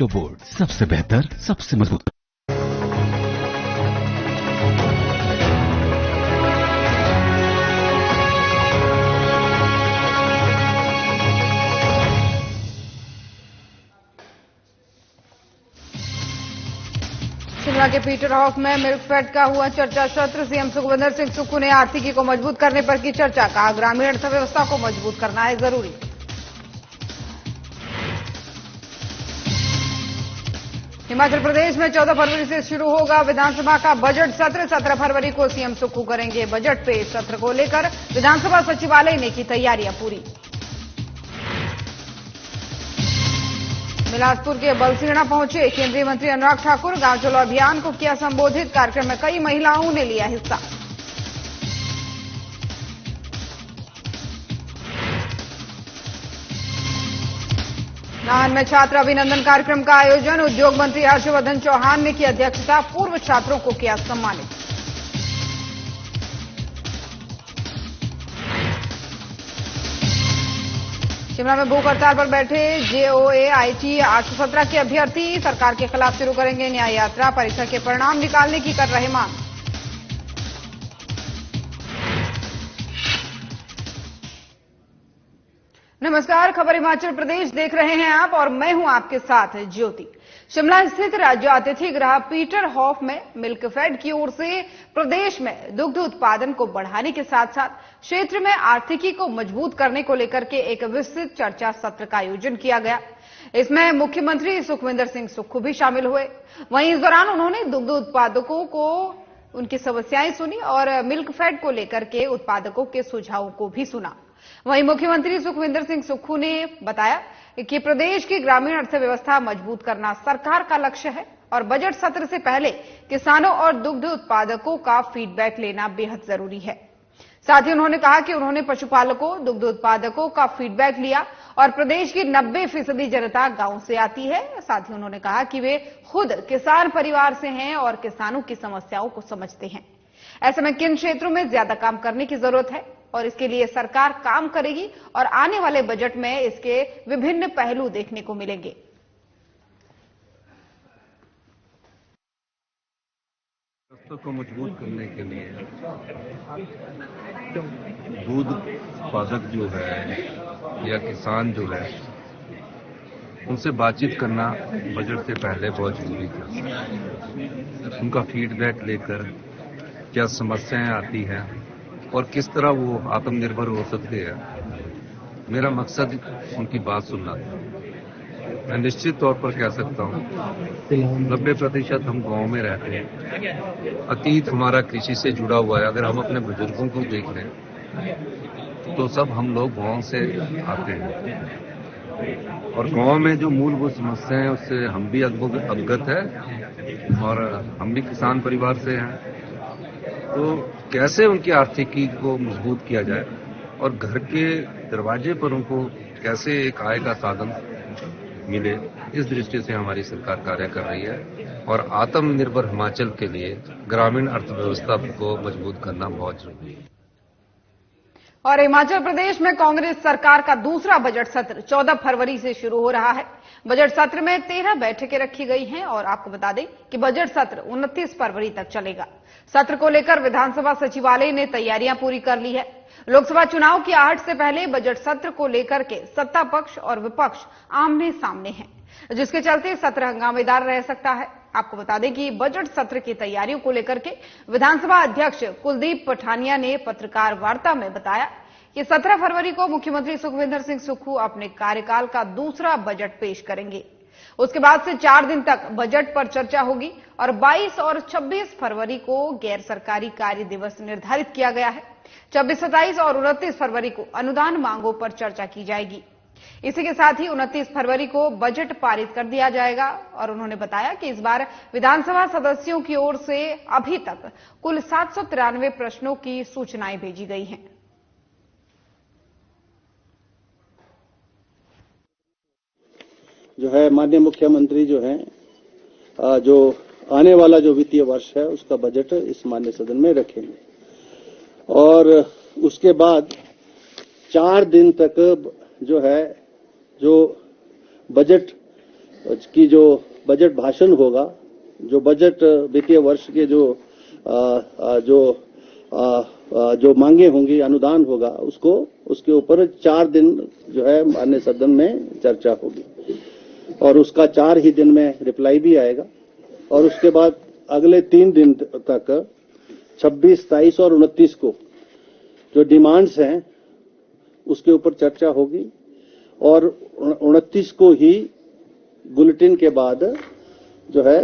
तो बोर्ड सबसे बेहतर, सबसे मजबूत। शिमला के पीटर हॉफ में मिल्कफेड का हुआ चर्चा सत्र। सीएम सुखविंदर सिंह सुक्खू ने आर्थिकी को मजबूत करने पर की चर्चा। कहा, ग्रामीण अर्थव्यवस्था को मजबूत करना है जरूरी। हिमाचल प्रदेश में 14 फरवरी से शुरू होगा विधानसभा का बजट सत्र। 17 फरवरी को सीएम सुक्खू करेंगे बजट पेश। सत्र को लेकर विधानसभा सचिवालय ने की तैयारियां पूरी। बिलासपुर के बलसीना पहुंचे केंद्रीय मंत्री अनुराग ठाकुर। गांव चलो अभियान को किया संबोधित। कार्यक्रम में कई महिलाओं ने लिया हिस्सा। नाहन में छात्र अभिनंदन कार्यक्रम का आयोजन। उद्योग मंत्री हर्षवर्धन चौहान ने की अध्यक्षता। पूर्व छात्रों को किया सम्मानित। शिमला में भूख हड़ताल पर बैठे जेओए आईटी 817 के अभ्यर्थी सरकार के खिलाफ शुरू करेंगे न्याय यात्रा। परीक्षा के परिणाम निकालने की कर रहे मांग। नमस्कार, खबर हिमाचल प्रदेश देख रहे हैं आप और मैं हूं आपके साथ ज्योति। शिमला स्थित राज्य अतिथि गृह पीटर हॉफ में मिल्कफेड की ओर से प्रदेश में दुग्ध उत्पादन को बढ़ाने के साथ साथ क्षेत्र में आर्थिकी को मजबूत करने को लेकर के एक विस्तृत चर्चा सत्र का आयोजन किया गया। इसमें मुख्यमंत्री सुखविंदर सिंह सुक्खू भी शामिल हुए। वहीं इस दौरान उन्होंने दुग्ध उत्पादकों को उनकी समस्याएं सुनी और मिल्कफेड को लेकर के उत्पादकों के सुझावों को भी सुना। वहीं मुख्यमंत्री सुखविंदर सिंह सुक्खू ने बताया कि प्रदेश की ग्रामीण अर्थव्यवस्था मजबूत करना सरकार का लक्ष्य है और बजट सत्र से पहले किसानों और दुग्ध उत्पादकों का फीडबैक लेना बेहद जरूरी है। साथ ही उन्होंने कहा कि उन्होंने पशुपालकों, दुग्ध उत्पादकों का फीडबैक लिया और प्रदेश की 90% जनता गांव से आती है। साथ ही उन्होंने कहा कि वे खुद किसान परिवार से हैं और किसानों की समस्याओं को समझते हैं। ऐसे में किन क्षेत्रों में ज्यादा काम करने की जरूरत है और इसके लिए सरकार काम करेगी और आने वाले बजट में इसके विभिन्न पहलू देखने को मिलेंगे। को मजबूत करने के लिए दूध उत्पादक जो है या किसान जो है उनसे बातचीत करना बजट से पहले बहुत जरूरी था। उनका फीडबैक लेकर क्या समस्याएं आती हैं और किस तरह वो आत्मनिर्भर हो सकते हैं, मेरा मकसद उनकी बात सुनना था। मैं निश्चित तौर पर कह सकता हूँ 90% हम गांव में रहते हैं। अतीत हमारा कृषि से जुड़ा हुआ है। अगर हम अपने बुजुर्गों को देख लें तो सब हम लोग गांव से आते हैं और गांव में जो मूलभूत समस्याएं हैं उससे हम भी अवगत है और हम भी किसान परिवार से हैं। तो कैसे उनकी आर्थिकी को मजबूत किया जाए और घर के दरवाजे पर उनको कैसे एक आय का साधन मिले, इस दृष्टि से हमारी सरकार कार्य कर रही है और आत्मनिर्भर हिमाचल के लिए ग्रामीण अर्थव्यवस्था को मजबूत करना बहुत जरूरी है। और हिमाचल प्रदेश में कांग्रेस सरकार का दूसरा बजट सत्र 14 फरवरी से शुरू हो रहा है। बजट सत्र में 13 बैठकें रखी गई हैं और आपको बता दें कि बजट सत्र 29 फरवरी तक चलेगा। सत्र को लेकर विधानसभा सचिवालय ने तैयारियां पूरी कर ली है। लोकसभा चुनाव की आहट से पहले बजट सत्र को लेकर के सत्ता पक्ष और विपक्ष आमने सामने हैं, जिसके चलते सत्र हंगामेदार रह सकता है। आपको बता दें कि बजट सत्र की तैयारियों को लेकर के विधानसभा अध्यक्ष कुलदीप पठानिया ने पत्रकार वार्ता में बताया कि 17 फरवरी को मुख्यमंत्री सुखविंदर सिंह सुक्खू अपने कार्यकाल का दूसरा बजट पेश करेंगे। उसके बाद से 4 दिन तक बजट पर चर्चा होगी और 22 और 26 फरवरी को गैर सरकारी कार्य दिवस निर्धारित किया गया है। 26, 27 और 29 फरवरी को अनुदान मांगों पर चर्चा की जाएगी। इसी के साथ ही 29 फरवरी को बजट पारित कर दिया जाएगा और उन्होंने बताया कि इस बार विधानसभा सदस्यों की ओर से अभी तक कुल 793 प्रश्नों की सूचनाएं भेजी गई हैं। जो है माननीय मुख्यमंत्री जो है जो आने वाला जो वित्तीय वर्ष है उसका बजट इस माननीय सदन में रखेंगे और उसके बाद 4 दिन तक जो है जो बजट की जो बजट भाषण होगा, जो बजट वित्तीय वर्ष के जो मांगे होंगी, अनुदान होगा, उसके ऊपर 4 दिन जो है माननीय सदन में चर्चा होगी और उसका 4 ही दिन में रिप्लाई भी आएगा और उसके बाद अगले 3 दिन तक 26, 27 और 29 को जो डिमांड्स हैं उसके ऊपर चर्चा होगी और 29 को ही बुलेटिन के बाद जो है।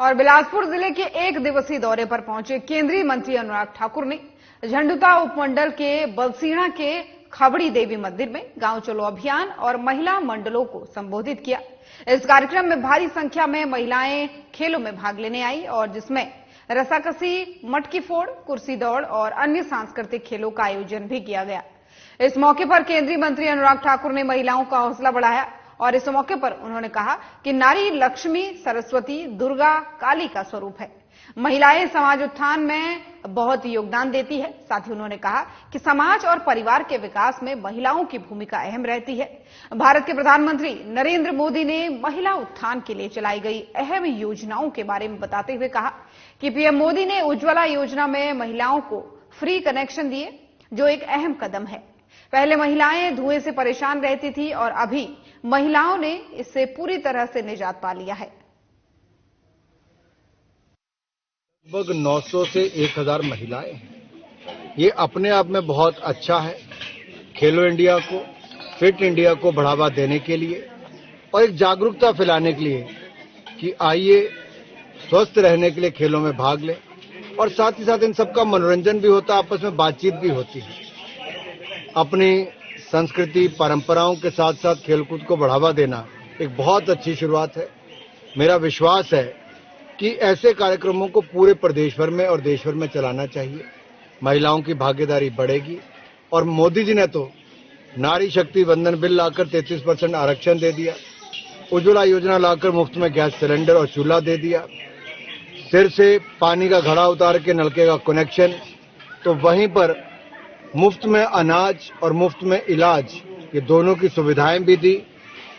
और बिलासपुर जिले के 1 दिवसीय दौरे पर पहुंचे केंद्रीय मंत्री अनुराग ठाकुर ने झंडुता उपमंडल के बलसीणा के खबड़ी देवी मंदिर में गांव चलो अभियान और महिला मंडलों को संबोधित किया। इस कार्यक्रम में भारी संख्या में महिलाएं खेलों में भाग लेने आई और जिसमें रस्साकसी, मटकी फोड़, कुर्सी दौड़ और अन्य सांस्कृतिक खेलों का आयोजन भी किया गया। इस मौके पर केंद्रीय मंत्री अनुराग ठाकुर ने महिलाओं का हौसला बढ़ाया और इस मौके पर उन्होंने कहा कि नारी लक्ष्मी, सरस्वती, दुर्गा, काली का स्वरूप है। महिलाएं समाज उत्थान में बहुत योगदान देती है। साथ ही उन्होंने कहा कि समाज और परिवार के विकास में महिलाओं की भूमिका अहम रहती है। भारत के प्रधानमंत्री नरेंद्र मोदी ने महिला उत्थान के लिए चलाई गई अहम योजनाओं के बारे में बताते हुए कहा कि पीएम मोदी ने उज्ज्वला योजना में महिलाओं को फ्री कनेक्शन दिए, जो एक अहम कदम है। पहले महिलाएं धुएं से परेशान रहती थी और अभी महिलाओं ने इससे पूरी तरह से निजात पा लिया है। लगभग 900 से 1000 महिलाएं हैं। ये अपने आप में बहुत अच्छा है। खेलो इंडिया को, फिट इंडिया को बढ़ावा देने के लिए और एक जागरूकता फैलाने के लिए कि आइए स्वस्थ रहने के लिए खेलों में भाग लें और साथ ही साथ इन सबका मनोरंजन भी होता है, आपस में बातचीत भी होती है। अपनी संस्कृति परंपराओं के साथ साथ खेलकूद को बढ़ावा देना एक बहुत अच्छी शुरुआत है। मेरा विश्वास है कि ऐसे कार्यक्रमों को पूरे प्रदेश भर में और देश भर में चलाना चाहिए। महिलाओं की भागीदारी बढ़ेगी और मोदी जी ने तो नारी शक्ति वंदन बिल लाकर 33% आरक्षण दे दिया, उज्ज्वला योजना लाकर मुफ्त में गैस सिलेंडर और चूल्हा दे दिया, सिर से पानी का घड़ा उतार के नलके का कनेक्शन, तो वहीं पर मुफ्त में अनाज और मुफ्त में इलाज, ये दोनों की सुविधाएं भी दी।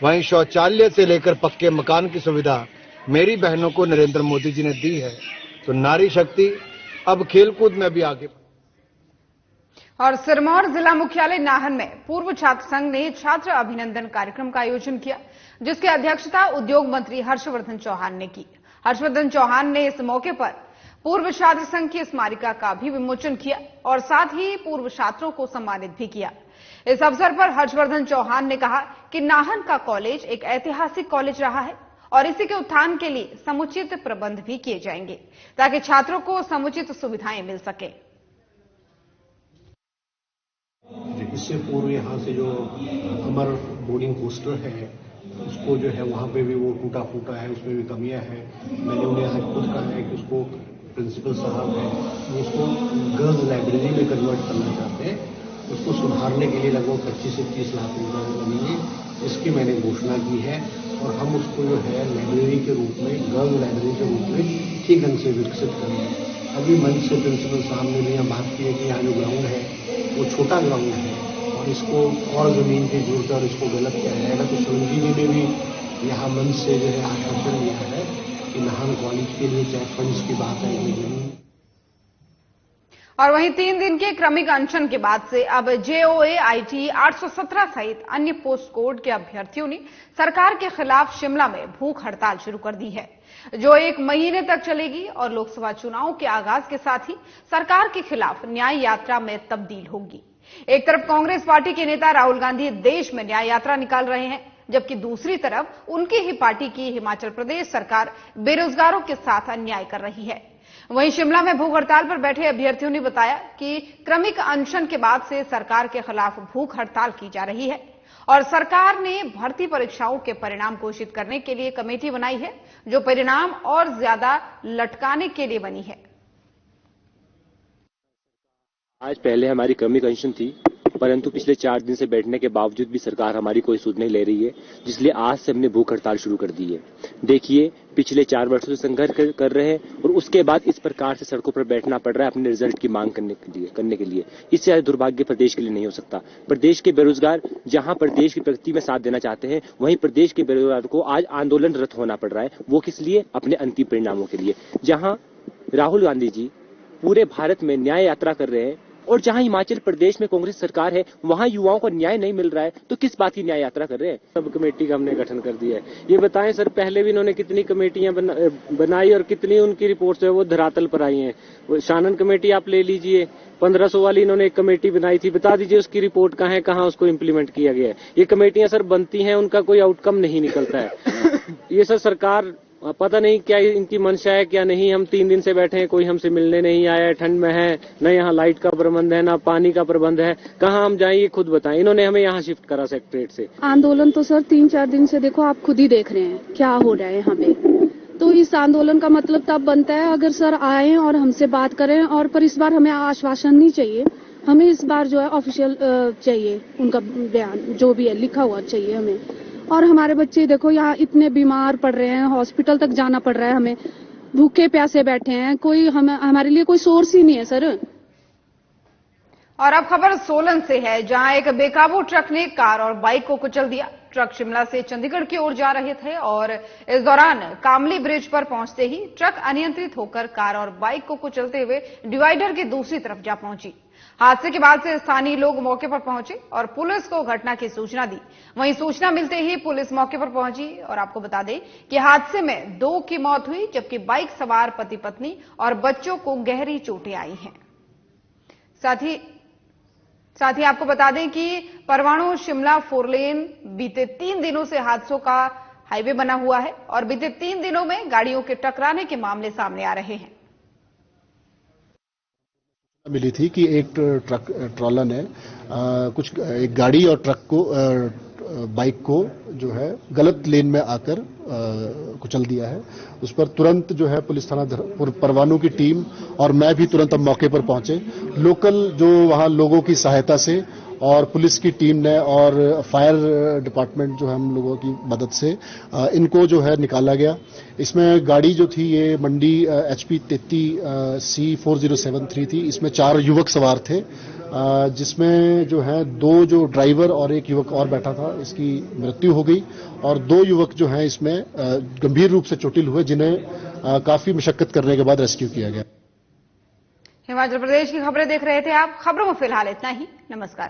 वहीं शौचालय से लेकर पक्के मकान की सुविधा मेरी बहनों को नरेंद्र मोदी जी ने दी है। तो नारी शक्ति अब खेलकूद में भी आगे। और सिरमौर जिला मुख्यालय नाहन में पूर्व छात्र संघ ने छात्र अभिनंदन कार्यक्रम का आयोजन किया, जिसकी अध्यक्षता उद्योग मंत्री हर्षवर्धन चौहान ने की। हर्षवर्धन चौहान ने इस मौके पर पूर्व छात्र संघ की स्मारिका का भी विमोचन किया और साथ ही पूर्व छात्रों को सम्मानित भी किया। इस अवसर पर हर्षवर्धन चौहान ने कहा कि नाहन का कॉलेज एक ऐतिहासिक कॉलेज रहा है और इसी के उत्थान के लिए समुचित प्रबंध भी किए जाएंगे ताकि छात्रों को समुचित सुविधाएं मिल सके। इससे पूर्व यहाँ से जो अमर बोर्डिंग हॉस्टल है उसको जो है वहाँ पे भी वो टूटा फूटा है, उसमें भी कमियां हैं। मैंने उन्हें यहाँ खुद कहा है कि उसको प्रिंसिपल साहब है वो उसको गर्ल्स लाइब्रेरी में कन्वर्ट करना चाहते हैं। उसको सुधारने के लिए लगभग 25 से 30 लाख रुपए लगेंगे, इसकी मैंने घोषणा की है और हम उसको जो है लाइब्रेरी के रूप में, गर्ल्स लाइब्रेरी के रूप में ठीक ढंग से विकसित करेंगे। अभी मंच से प्रिंसिपल साहब ने भी यहाँ बात की है कि यहाँ जो ग्राउंड है वो छोटा ग्राउंड है और इसको और जमीन की जरूरत है और इसको डेवलप किया जाएगा। तो संजीव जी ने भी यहाँ मंच से जो है आश्वासन दिया है कि नाहन कॉलेज के लिए चाहे फंड्स की बात है नहीं। और वहीं 3 दिन के क्रमिक अनशन के बाद से अब JOA IT 817 सहित अन्य पोस्ट कोड के अभ्यर्थियों ने सरकार के खिलाफ शिमला में भूख हड़ताल शुरू कर दी है, जो 1 महीने तक चलेगी और लोकसभा चुनाव के आगाज के साथ ही सरकार के खिलाफ न्याय यात्रा में तब्दील होगी। एक तरफ कांग्रेस पार्टी के नेता राहुल गांधी देश में न्याय यात्रा निकाल रहे हैं, जबकि दूसरी तरफ उनकी ही पार्टी की हिमाचल प्रदेश सरकार बेरोजगारों के साथ अन्याय कर रही है। वहीं शिमला में भूख हड़ताल पर बैठे अभ्यर्थियों ने बताया कि क्रमिक अनशन के बाद से सरकार के खिलाफ भूख हड़ताल की जा रही है और सरकार ने भर्ती परीक्षाओं के परिणाम घोषित करने के लिए कमेटी बनाई है, जो परिणाम और ज्यादा लटकाने के लिए बनी है। आज पहले हमारी क्रमिक अनशन थी परंतु पिछले 4 दिन से बैठने के बावजूद भी सरकार हमारी कोई सुध नहीं ले रही है, जिसलिए आज से हमने भूख हड़ताल शुरू कर दी है। देखिए, पिछले 4 वर्षों से संघर्ष कर रहे हैं और उसके बाद इस प्रकार से सड़कों पर बैठना पड़ रहा है अपने रिजल्ट की मांग करने के लिए। इससे ज्यादा दुर्भाग्य प्रदेश के लिए नहीं हो सकता। प्रदेश के बेरोजगार जहां प्रदेश की प्रगति में साथ देना चाहते हैं, वहीं प्रदेश के बेरोजगार को आज आंदोलनरत होना पड़ रहा है। वो किस लिए? अपने अंतिम परिणामों के लिए। जहां राहुल गांधी जी पूरे भारत में न्याय यात्रा कर रहे हैं और जहां हिमाचल प्रदेश में कांग्रेस सरकार है, वहां युवाओं को न्याय नहीं मिल रहा है, तो किस बात की न्याय यात्रा कर रहे हैं? सब कमेटी का हमने गठन कर दिया है। ये बताएं सर, पहले भी इन्होंने कितनी कमेटियां बनाई और कितनी उनकी रिपोर्ट्स है वो धरातल पर आई हैं। शानन कमेटी आप ले लीजिए, 1500 वाली इन्होंने एक कमेटी बनाई थी, बता दीजिए उसकी रिपोर्ट कहाँ है, कहाँ उसको इम्प्लीमेंट किया गया है। ये कमेटियां सर बनती हैं, उनका कोई आउटकम नहीं निकलता है। ये सर सरकार पता नहीं क्या इनकी मंशा है क्या नहीं। हम 3 दिन से बैठे हैं, कोई हमसे मिलने नहीं आया है, ठंड में है, न यहाँ लाइट का प्रबंध है, न पानी का प्रबंध है, कहाँ हम जाएं ये खुद बताएं। इन्होंने हमें यहाँ शिफ्ट करा सेक्रेटरीट से। आंदोलन तो सर 3-4 दिन से देखो आप खुद ही देख रहे हैं क्या हो रहा है यहाँ पे। तो इस आंदोलन का मतलब तब बनता है अगर सर आए और हमसे बात करें, और पर इस बार हमें आश्वासन नहीं चाहिए, हमें इस बार जो है ऑफिशियल चाहिए, उनका बयान जो भी है लिखा हुआ चाहिए हमें। और हमारे बच्चे देखो यहाँ इतने बीमार पड़ रहे हैं, हॉस्पिटल तक जाना पड़ रहा है, हमें भूखे प्यासे बैठे हैं, कोई हमारे लिए कोई सोर्स ही नहीं है सर। और अब खबर सोलन से है, जहां एक बेकाबू ट्रक ने कार और बाइक को कुचल दिया। ट्रक शिमला से चंडीगढ़ की ओर जा रहे थे और इस दौरान कामली ब्रिज पर पहुंचते ही ट्रक अनियंत्रित होकर कार और बाइक को कुचलते हुए डिवाइडर की दूसरी तरफ जा पहुंची। हादसे के बाद से स्थानीय लोग मौके पर पहुंचे और पुलिस को घटना की सूचना दी। वहीं सूचना मिलते ही पुलिस मौके पर पहुंची और आपको बता दें कि हादसे में 2 की मौत हुई, जबकि बाइक सवार पति पत्नी और बच्चों को गहरी चोटें आई हैं। साथ ही आपको बता दें कि परवाणु शिमला 4 लेन बीते 3 दिनों से हादसों का हाईवे बना हुआ है और बीते 3 दिनों में गाड़ियों के टकराने के मामले सामने आ रहे हैं। मिली थी कि एक ट्रॉलर ने एक गाड़ी और ट्रक को बाइक को जो है गलत लेन में आकर कुचल दिया है। उस पर तुरंत जो है पुलिस थाना परवाणु की टीम और मैं भी तुरंत अब मौके पर पहुंचे। लोकल जो वहां लोगों की सहायता से और पुलिस की टीम ने और फायर डिपार्टमेंट जो है हम लोगों की मदद से इनको जो है निकाला गया। इसमें गाड़ी जो थी ये मंडी HP 33C 4073 थी। इसमें 4 युवक सवार थे, जिसमें जो है 2 जो ड्राइवर और एक युवक और बैठा था, इसकी मृत्यु हो गई और 2 युवक जो हैं इसमें गंभीर रूप से चोटिल हुए, जिन्हें काफी मशक्कत करने के बाद रेस्क्यू किया गया। हिमाचल प्रदेश की खबरें देख रहे थे आप। खबरों में फिलहाल इतना ही। नमस्कार।